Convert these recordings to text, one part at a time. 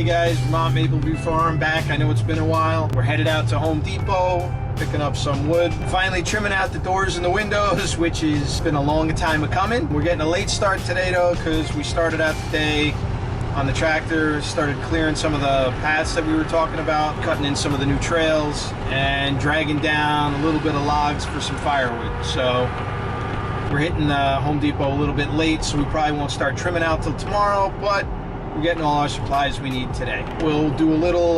Hey guys, Vermont Mapleview Farm back. I know it's been a while. We're headed out to Home Depot, picking up some wood. Finally trimming out the doors and the windows, which has been a long time coming. We're getting a late start today though, because we started out the day on the tractor, started clearing some of the paths that we were talking about, cutting in some of the new trails, and dragging down a little bit of logs for some firewood. So we're hitting Home Depot a little bit late, so we probably won't start trimming out till tomorrow, but we're getting all our supplies we need today. We'll do a little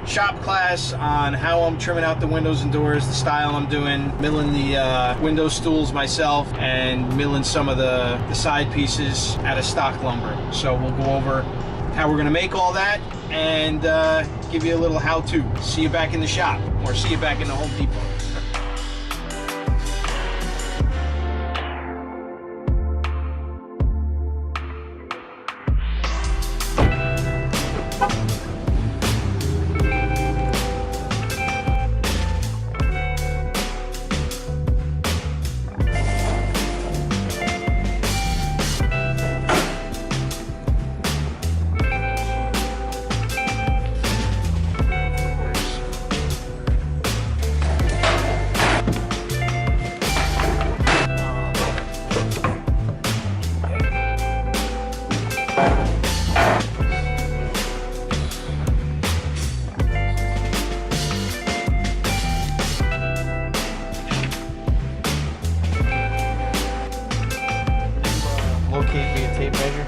shop class on how I'm trimming out the windows and doors, the style I'm doing, milling the window stools myself, and milling some of the side pieces out of stock lumber. So we'll go over how we're gonna make all that and give you a little how-to. See you back in the shop, or see you back in the Home Depot. Locate me a tape measure.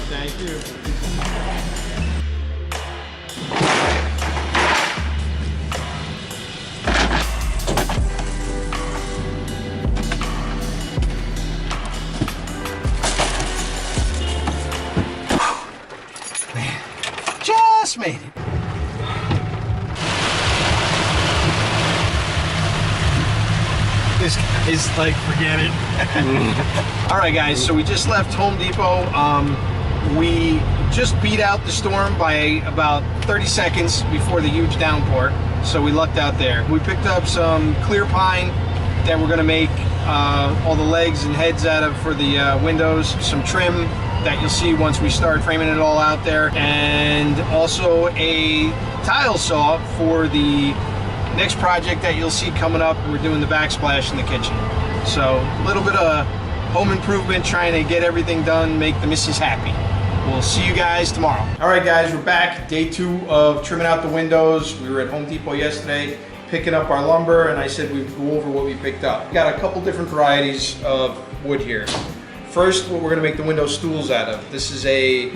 Thank you. Just made it. This guy's like, forget it. All right, guys, so we just left Home Depot. We just beat out the storm by about 30 seconds before the huge downpour, so we lucked out there. We picked up some clear pine that we're gonna make all the legs and heads out of for the windows, some trim that you'll see once we start framing it all out there, and also a tile saw for the next project that you'll see coming up. We're doing the backsplash in the kitchen. So a little bit of home improvement, trying to get everything done, make the missus happy. We'll see you guys tomorrow. All right guys, we're back. Day 2 of trimming out the windows. We were at Home Depot yesterday picking up our lumber, and I said we'd go over what we picked up. We got a couple different varieties of wood here. First, what we're gonna make the window stools out of. This is a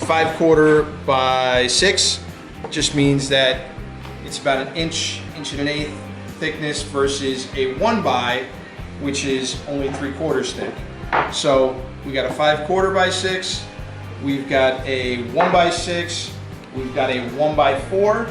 5/4 by 6. Just means that it's about an inch and an eighth thickness versus a 1 by, which is only 3/4 thick. So we got a 5/4 by 6, we've got a 1 by 6, we've got a 1 by 4,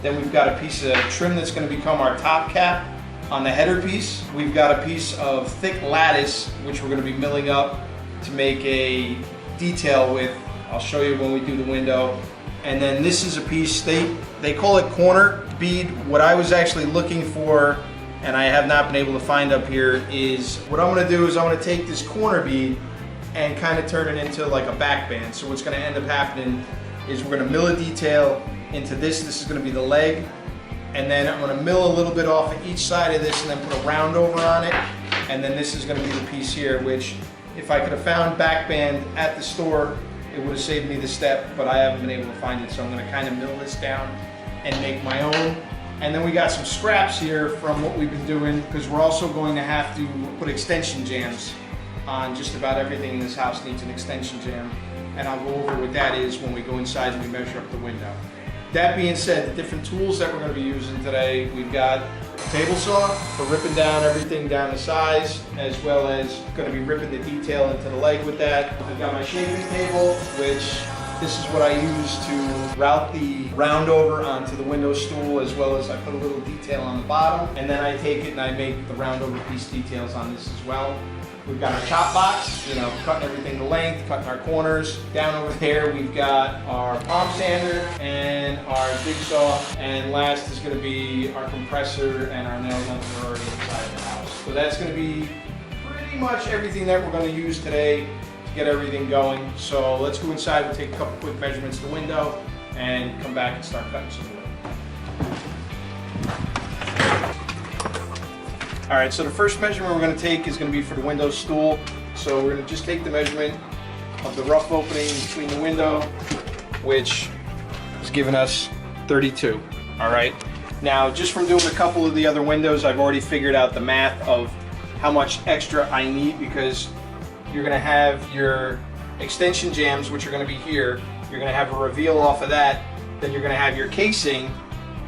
then we've got a piece of trim that's gonna become our top cap on the header piece. We've got a piece of thick lattice, which we're gonna be milling up to make a detail with. I'll show you when we do the window. And then this is a piece, they call it corner bead. What I was actually looking for, and I have not been able to find up here, is what I'm gonna do is I'm gonna take this corner bead and kind of turn it into like a back band. So what's gonna end up happening is we're gonna mill a detail into this. This is gonna be the leg. And then I'm gonna mill a little bit off of each side of this and then put a round over on it. And then this is gonna be the piece here, which if I could have found back band at the store, it would have saved me the step, but I haven't been able to find it. So I'm gonna kind of mill this down and make my own. And then we got some scraps here from what we've been doing, because we're also going to have to put extension jams on. Just about everything in this house needs an extension jam. And I'll go over what that is when we go inside and we measure up the window. That being said, the different tools that we're going to be using today, we've got a table saw for ripping down everything down to size, as well as going to be ripping the detail into the leg with that. I've got my shaping table, which this is what I use to route the round over onto the window stool, as well as I put a little detail on the bottom, and then I take it and I make the round over piece details on this as well. We've got our chop box, you know, cutting everything to length, cutting our corners. Down over there, we've got our palm sander and our jigsaw. And last is gonna be our compressor and our nail gun that are already inside the house. So that's gonna be pretty much everything that we're gonna use today to get everything going. So let's go inside, we'll take a couple quick measurements of the window and come back and start cutting some wood. All right, so the first measurement we're going to take is going to be for the window stool. So we're going to just take the measurement of the rough opening between the window, which is giving us 32. All right. Now, just from doing a couple of the other windows, I've already figured out the math of how much extra I need, because you're going to have your extension jambs, which are going to be here. You're going to have a reveal off of that. Then you're going to have your casing.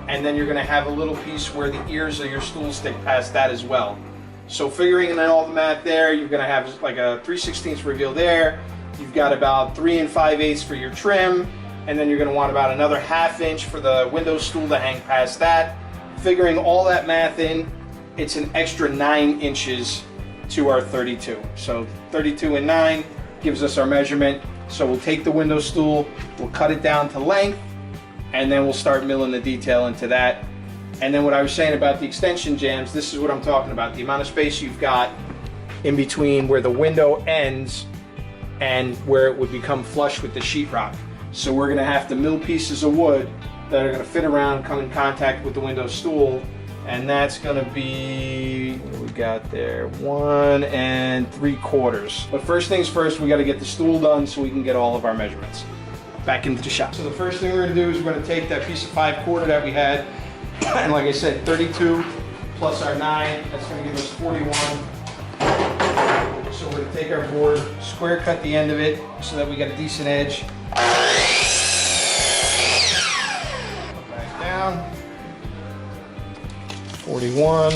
And then you're going to have a little piece where the ears of your stool stick past that as well. So figuring in all the math there, you're going to have like a 3/16 reveal there. You've got about 3 5/8 for your trim, and then you're going to want about another 1/2 inch for the window stool to hang past that. Figuring all that math in, it's an extra 9 inches to our 32. So 32 and 9 gives us our measurement. So we'll take the window stool, we'll cut it down to length, and then we'll start milling the detail into that. And then what I was saying about the extension jambs, this is what I'm talking about. The amount of space you've got in between where the window ends and where it would become flush with the sheetrock. So we're gonna have to mill pieces of wood that are gonna fit around, come in contact with the window stool. And that's gonna be, what do we got there? 1 3/4. But first things first, we gotta get the stool done so we can get all of our measurements. Back into the shop. So the first thing we're going to do is we're going to take that piece of 5/4 that we had, and like I said, 32 plus our 9, that's going to give us 41. So we're going to take our board, square cut the end of it so that we got a decent edge. Back down. 41.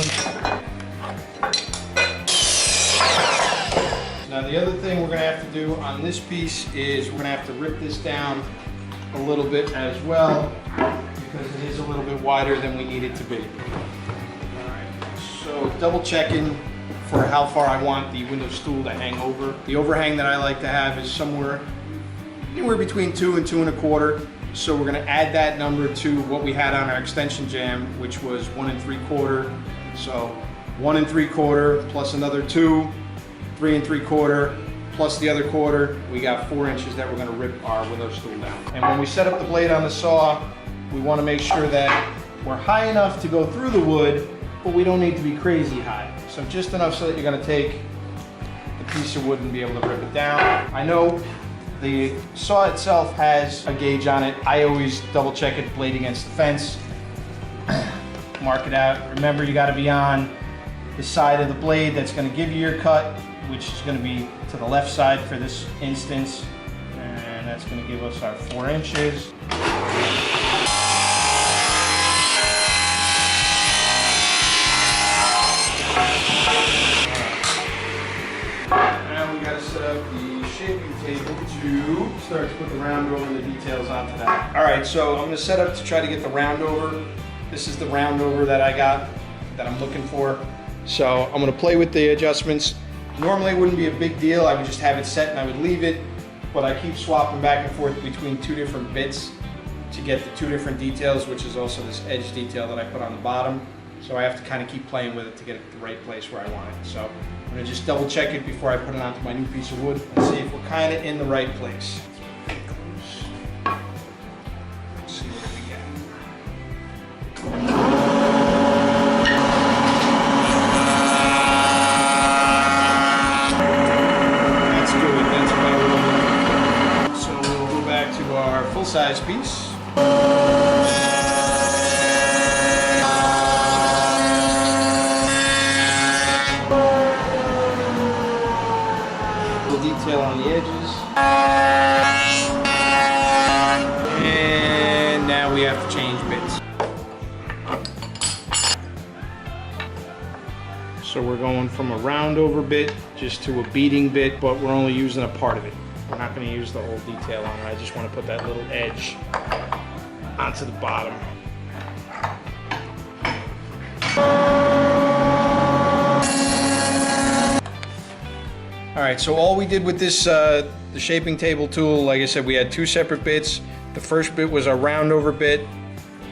Now the other thing we're going to have to do on this piece is we're going to have to rip this down a little bit as well, because it is a little bit wider than we need it to be. Alright, so double checking for how far I want the window stool to hang over. The overhang that I like to have is anywhere between 2 and 2 1/4. So we're going to add that number to what we had on our extension jamb, which was 1 3/4. So 1 3/4 plus another 2. 3 3/4 plus the other quarter, we got 4 inches that we're going to rip our window stool down. And when we set up the blade on the saw, we want to make sure that we're high enough to go through the wood, but we don't need to be crazy high. So just enough so that you're going to take the piece of wood and be able to rip it down. I know the saw itself has a gauge on it. I always double check it, blade against the fence. Mark it out. Remember, you got to be on the side of the blade that's going to give you your cut, which is going to be to the left side for this instance, and that's going to give us our 4 inches. Now we got to set up the shaping table to start to put the round over and the details onto that. All right, so I'm going to set up to try to get the round over. This is the round over that I got, that I'm looking for. So I'm going to play with the adjustments. Normally it wouldn't be a big deal. I would just have it set and I would leave it, but I keep swapping back and forth between 2 different bits to get the 2 different details, which is also this edge detail that I put on the bottom. So I have to kind of keep playing with it to get it the right place where I want it. So I'm going to just double check it before I put it onto my new piece of wood and see if we're kind of in the right place. Let's see what we get. Size piece. The detail on the edges. And now we have to change bits. So we're going from a round over bit just to a beading bit, but we're only using a part of it. We're not going to use the whole detail on it. I just want to put that little edge onto the bottom. All right, so all we did with this, the shaping table tool, like I said, we had 2 separate bits. The first bit was a round over bit.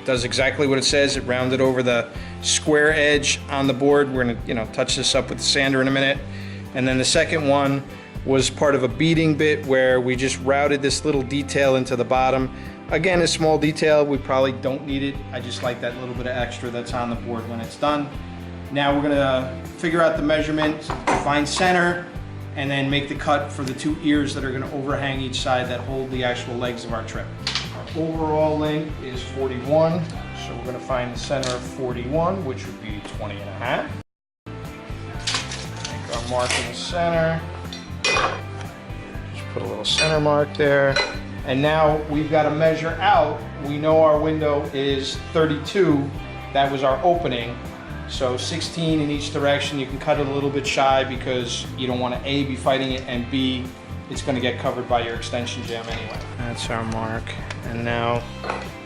Does exactly what it says. It rounded over the square edge on the board. We're gonna, touch this up with the sander in a minute. And then the second one was part of a beading bit where we just routed this little detail into the bottom. Again, a small detail, we probably don't need it. I just like that little bit of extra that's on the board when it's done. Now we're gonna figure out the measurement, find center, and then make the cut for the 2 ears that are gonna overhang each side that hold the actual legs of our trip. Our overall length is 41, so we're gonna find the center of 41, which would be 20 and a half. Make our mark in the center. Just put a little center mark there. And now we've got to measure out. We know our window is 32. That was our opening. So 16 in each direction. You can cut it a little bit shy because you don't want to A, be fighting it, and B, it's going to get covered by your extension jam anyway. That's our mark. And now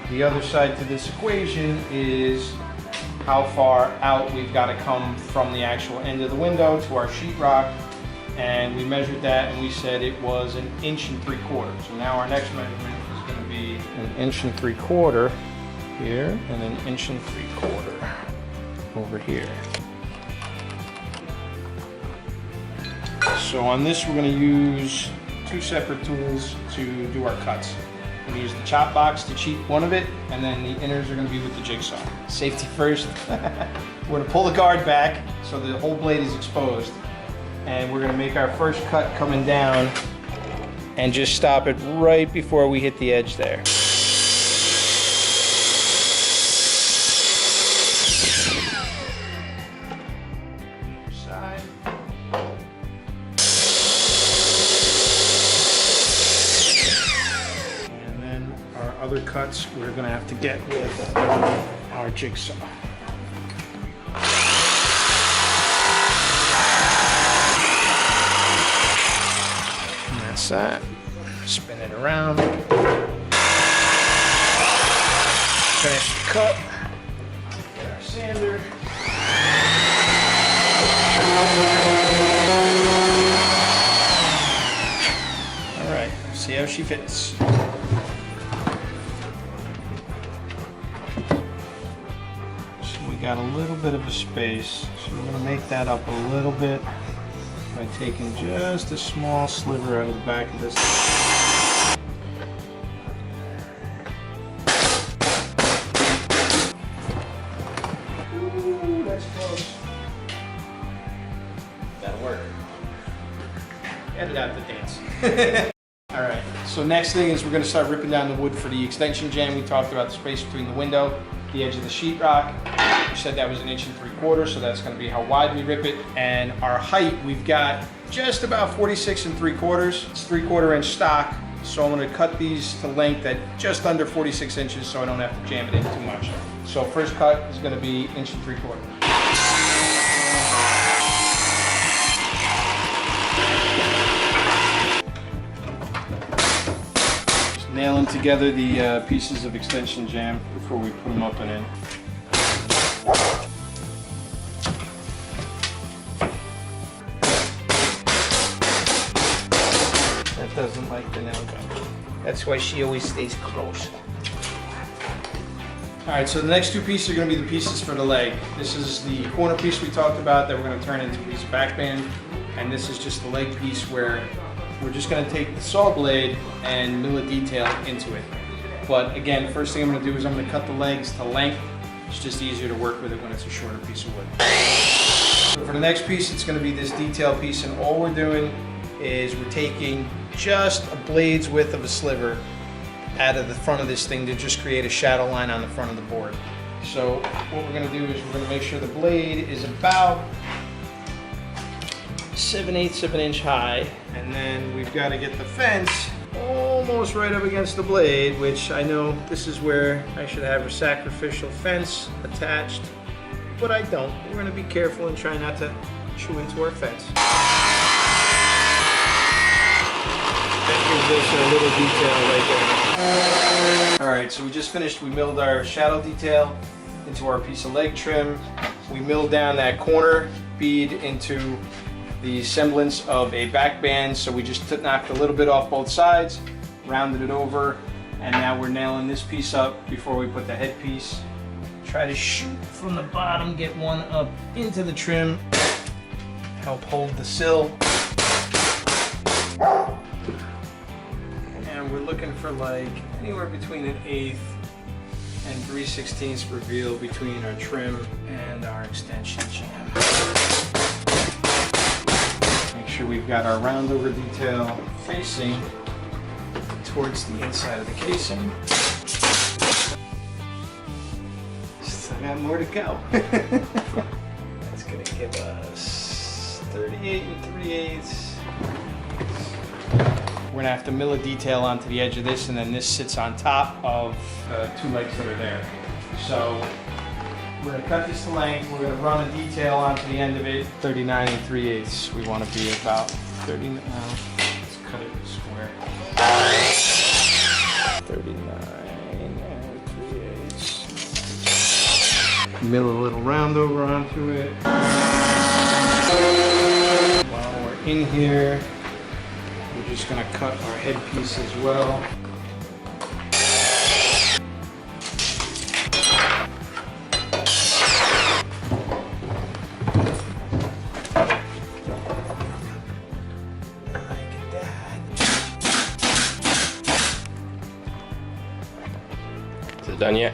the other side to this equation is how far out we've got to come from the actual end of the window to our sheetrock. And we measured that and we said it was 1 3/4 inches. So now our next measurement is going to be 1 3/4 inches here and 1 3/4 inches over here. So on this we're going to use 2 separate tools to do our cuts. We're going to use the chop box to cheat one of it, and then the inners are going to be with the jigsaw. Safety first. We're going to pull the guard back so the whole blade is exposed. And we're gonna make our first cut coming down and just stop it right before we hit the edge there. Side. And then our other cuts we're gonna have to get with our jigsaw. That. Spin it around. Finish the cut. Get our sander. All right, see how she fits. So we got a little bit of a space, so we're gonna make that up a little bit by taking just a small sliver out of the back of this. Ooh, that's close. That'll work. Edit out the dance. All right, so next thing is we're gonna start ripping down the wood for the extension jam. We talked about the space between the window, the edge of the sheetrock. We said that was 1 3/4 inches, so that's gonna be how wide we rip it. And our height, we've got just about 46 3/4. It's 3/4 inch stock. So I'm gonna cut these to length at just under 46 inches so I don't have to jam it in too much. So first cut is gonna be 1 3/4 inches. Just nailing together the pieces of extension jam before we put them up and in. Doesn't like the nail gun. That's why she always stays close. All right, so the next 2 pieces are gonna be the pieces for the leg. This is the corner piece we talked about that we're gonna turn into a piece of back band. And this is just the leg piece where we're just gonna take the saw blade and mill a detail into it. But again, first thing I'm gonna do is I'm gonna cut the legs to length. It's just easier to work with it when it's a shorter piece of wood. So for the next piece, it's gonna be this detail piece, and all we're doing is we're taking just a blade's width of a sliver out of the front of this thing to just create a shadow line on the front of the board. So what we're gonna do is we're gonna make sure the blade is about 7/8 of an inch high, and then we've got to get the fence almost right up against the blade, which I know this is where I should have a sacrificial fence attached, but I don't. We're gonna be careful and try not to chew into our fence. That gives this a little detail right there. All right, so we just finished. We milled our shadow detail into our piece of leg trim. We milled down that corner bead into the semblance of a back band, so we just knocked a little bit off both sides, rounded it over, and now we're nailing this piece up before we put the headpiece. Try to shoot from the bottom, get one up into the trim, help hold the sill. And we're looking for like anywhere between 1/8 and 3/16 reveal between our trim and our extension jam. Make sure we've got our roundover detail facing towards the inside of the casing. Still got more to go. That's gonna give us 38 3/8. We're gonna have to mill a detail onto the edge of this, and then this sits on top of the 2 legs that are there. So we're gonna cut this to length. We're gonna run a detail onto the end of it. 39 3/8. We want to be about 30. Let's cut it square. 39 3/8. Mill a little round over onto it. While we're in here, we're just going to cut our headpiece as well. Is it done yet?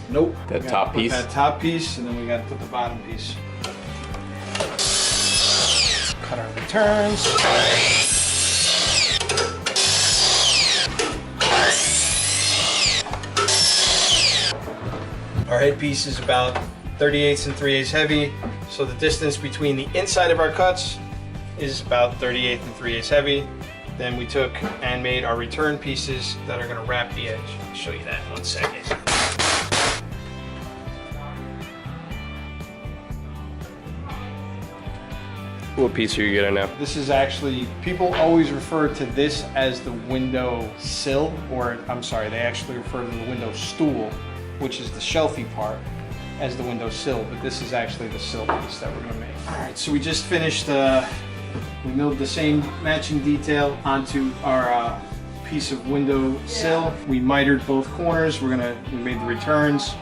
Nope. That top piece? That top piece, and then we got to put the bottom piece. Cut our returns. Our headpiece is about 38 3/8 heavy, so the distance between the inside of our cuts is about 38 3/8 heavy. Then we took and made our return pieces that are going to wrap the edge. I'll show you that in 1 second. What piece are you getting now? This is actually, people always refer to this as the window sill, or I'm sorry, they actually refer to the window stool, which is the shelfy part, as the window sill, but this is actually the sill piece that we're gonna make. All right, so we just finished, we milled the same matching detail onto our piece of window sill. We mitered both corners. We made the returns,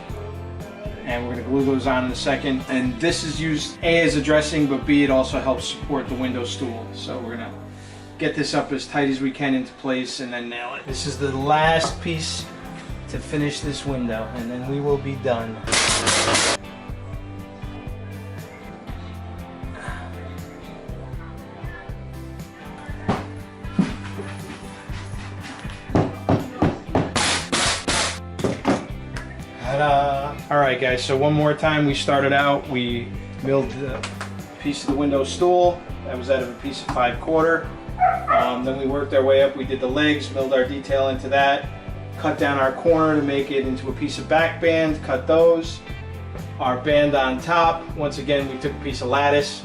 and we're gonna glue those on in a second. And this is used A as a dressing, but B, it also helps support the window stool. So we're gonna get this up as tight as we can into place and then nail it. This is the last piece to finish this window, and then we will be done. All right, guys, so one more time. We started out, we milled the piece of the window stool that was out of a piece of 5/4. Then we worked our way up. We did the legs, milled our detail into that, cut down our corner to make it into a piece of back band, cut those. Our band on top, once again, we took a piece of lattice,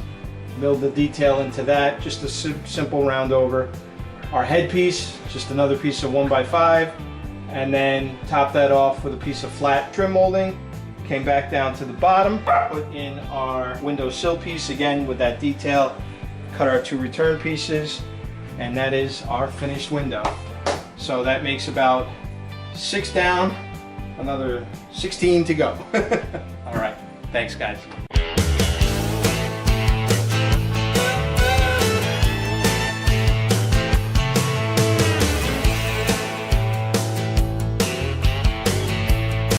milled the detail into that, just a simple round over. Our headpiece, just another piece of 1x5. And then top that off with a piece of flat trim molding. Came back down to the bottom, put in our window sill piece again with that detail, cut our 2 return pieces, and that is our finished window. So that makes about 6 down, another 16 to go. All right, thanks guys.